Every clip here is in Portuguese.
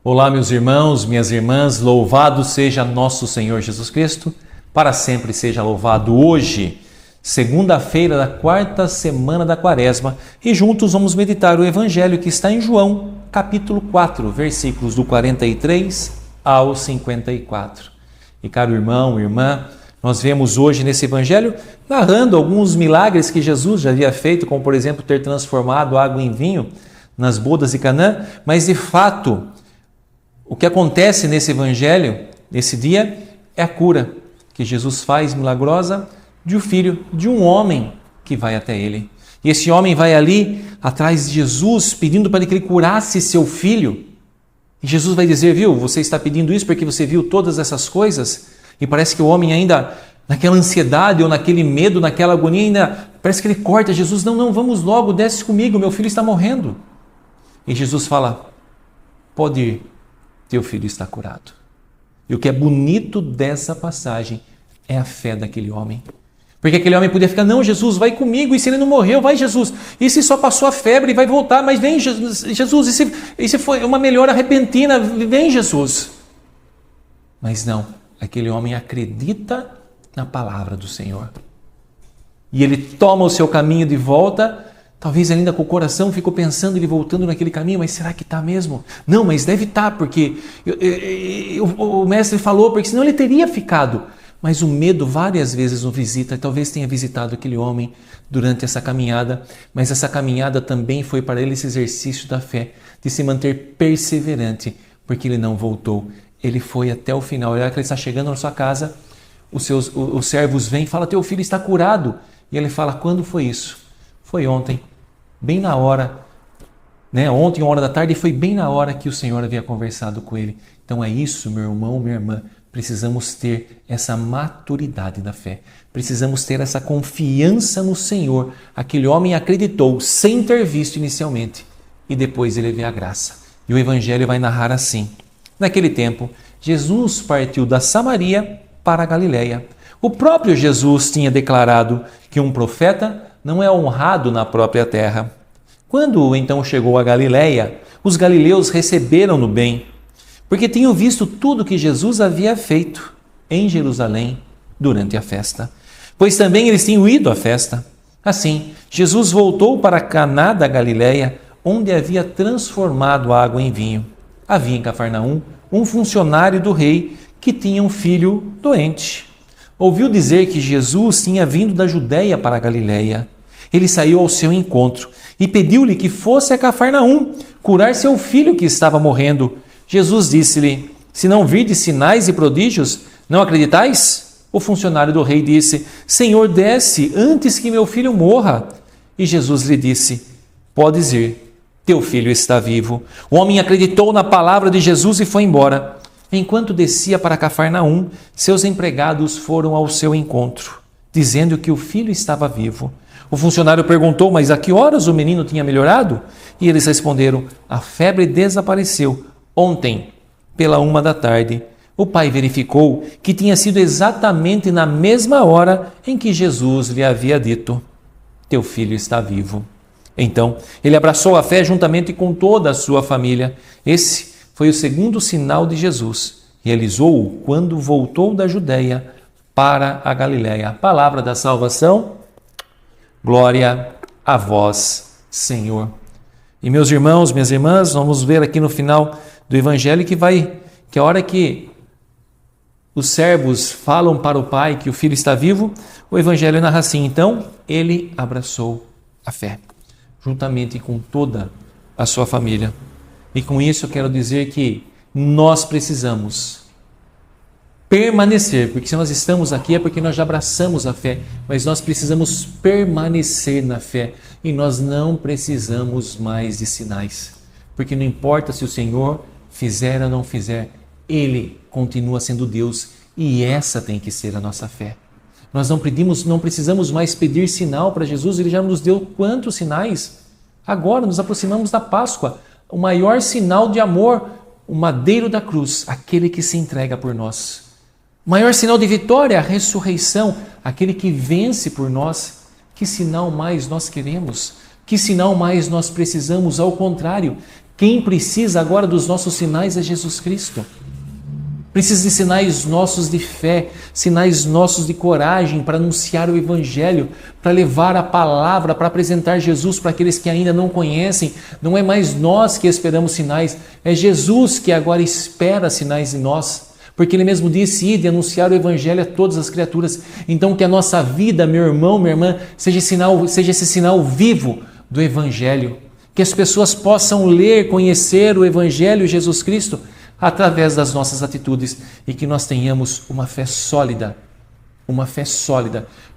Olá, meus irmãos, minhas irmãs, louvado seja nosso Senhor Jesus Cristo, para sempre seja louvado. Hoje, segunda-feira da quarta semana da Quaresma, e juntos vamos meditar o Evangelho que está em João, capítulo 4, versículos do 43 ao 54. E caro irmão, irmã, nós vemos hoje nesse Evangelho narrando alguns milagres que Jesus já havia feito, como por exemplo ter transformado água em vinho nas bodas de Canaã, mas de fato o que acontece nesse Evangelho, nesse dia, é a cura que Jesus faz milagrosa de um filho, de um homem que vai até ele. E esse homem vai ali atrás de Jesus pedindo para que ele curasse seu filho. E Jesus vai dizer, viu, você está pedindo isso porque você viu todas essas coisas? E parece que o homem ainda, naquela ansiedade ou naquele medo, naquela agonia, ainda parece que ele corta Jesus. Não, vamos logo, desce comigo, meu filho está morrendo. E Jesus fala, pode ir, teu filho está curado. E o que é bonito dessa passagem é a fé daquele homem. Porque aquele homem podia ficar, não, Jesus, vai comigo, e se ele não morreu, vai Jesus. E se só passou a febre e vai voltar, mas vem Jesus, e se foi uma melhora repentina, vem Jesus. Mas não, aquele homem acredita na palavra do Senhor. E ele toma o seu caminho de volta, talvez ainda com o coração ficou pensando, ele voltando naquele caminho, mas será que está mesmo? Não, mas deve estar, porque o mestre falou, porque senão ele teria ficado. Mas o medo várias vezes o visita, e talvez tenha visitado aquele homem durante essa caminhada, mas essa caminhada também foi para ele esse exercício da fé, de se manter perseverante, porque ele não voltou. Ele foi até o final. Olha que ele está chegando na sua casa, os servos vêm e falam, teu filho está curado. E ele fala, quando foi isso? Foi ontem, bem na hora, ontem, 1 hora da tarde, foi bem na hora que o Senhor havia conversado com ele. Então é isso, meu irmão, minha irmã, precisamos ter essa maturidade da fé, precisamos ter essa confiança no Senhor. Aquele homem acreditou sem ter visto inicialmente e depois ele vê a graça. E o Evangelho vai narrar assim. Naquele tempo, Jesus partiu da Samaria para a Galileia. O próprio Jesus tinha declarado que um profeta não é honrado na própria terra. Quando então chegou a Galileia, os galileus receberam-no bem, porque tinham visto tudo que Jesus havia feito em Jerusalém durante a festa, pois também eles tinham ido à festa. Assim, Jesus voltou para Caná da Galileia, onde havia transformado a água em vinho. Havia em Cafarnaum um funcionário do rei que tinha um filho doente. Ouviu dizer que Jesus tinha vindo da Judeia para a Galileia. Ele saiu ao seu encontro e pediu-lhe que fosse a Cafarnaum curar seu filho que estava morrendo. Jesus disse-lhe, se não virdes sinais e prodígios, não acreditais? O funcionário do rei disse, Senhor, desce antes que meu filho morra. E Jesus lhe disse, podes ir, teu filho está vivo. O homem acreditou na palavra de Jesus e foi embora. Enquanto descia para Cafarnaum, seus empregados foram ao seu encontro, dizendo que o filho estava vivo. O funcionário perguntou, mas a que horas o menino tinha melhorado? E eles responderam, a febre desapareceu ontem, pela 1 da tarde. O pai verificou que tinha sido exatamente na mesma hora em que Jesus lhe havia dito, teu filho está vivo. Então, ele abraçou a fé juntamente com toda a sua família. Esse foi o segundo sinal de Jesus. Realizou-o quando voltou da Judeia para a Galileia. A palavra da salvação, glória a vós, Senhor. E meus irmãos, minhas irmãs, vamos ver aqui no final do Evangelho que a hora que os servos falam para o pai que o filho está vivo, o Evangelho narra assim, então ele abraçou a fé, juntamente com toda a sua família. E com isso eu quero dizer que nós precisamos permanecer, porque se nós estamos aqui é porque nós já abraçamos a fé, mas nós precisamos permanecer na fé e nós não precisamos mais de sinais, porque não importa se o Senhor fizer ou não fizer, Ele continua sendo Deus e essa tem que ser a nossa fé. Nós não precisamos mais pedir sinal para Jesus, Ele já nos deu quantos sinais? Agora nos aproximamos da Páscoa, o maior sinal de amor, o madeiro da cruz, aquele que se entrega por nós. O maior sinal de vitória, a ressurreição, aquele que vence por nós. Que sinal mais nós queremos? Que sinal mais nós precisamos? Ao contrário, Quem precisa agora dos nossos sinais é Jesus Cristo. Precisa de sinais nossos de fé, sinais nossos de coragem para anunciar o Evangelho, para levar a palavra, para apresentar Jesus para aqueles que ainda não conhecem. Não é mais nós que esperamos sinais, é Jesus que agora espera sinais em nós. Porque Ele mesmo disse, ide anunciar o Evangelho a todas as criaturas. Então que a nossa vida, meu irmão, minha irmã, seja esse sinal vivo do Evangelho. Que as pessoas possam ler, conhecer o Evangelho, Jesus Cristo, através das nossas atitudes, e que nós tenhamos uma fé sólida,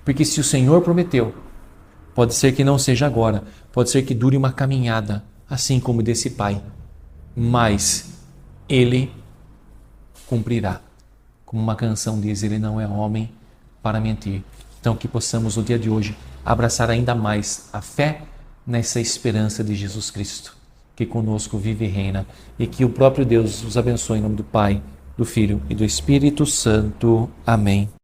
porque se o Senhor prometeu, pode ser que não seja agora, pode ser que dure uma caminhada, assim como desse pai, mas Ele cumprirá. Como uma canção diz, Ele não é homem para mentir. Então que possamos no dia de hoje abraçar ainda mais a fé nessa esperança de Jesus Cristo, que conosco vive e reina, e que o próprio Deus os abençoe em nome do Pai, do Filho e do Espírito Santo. Amém.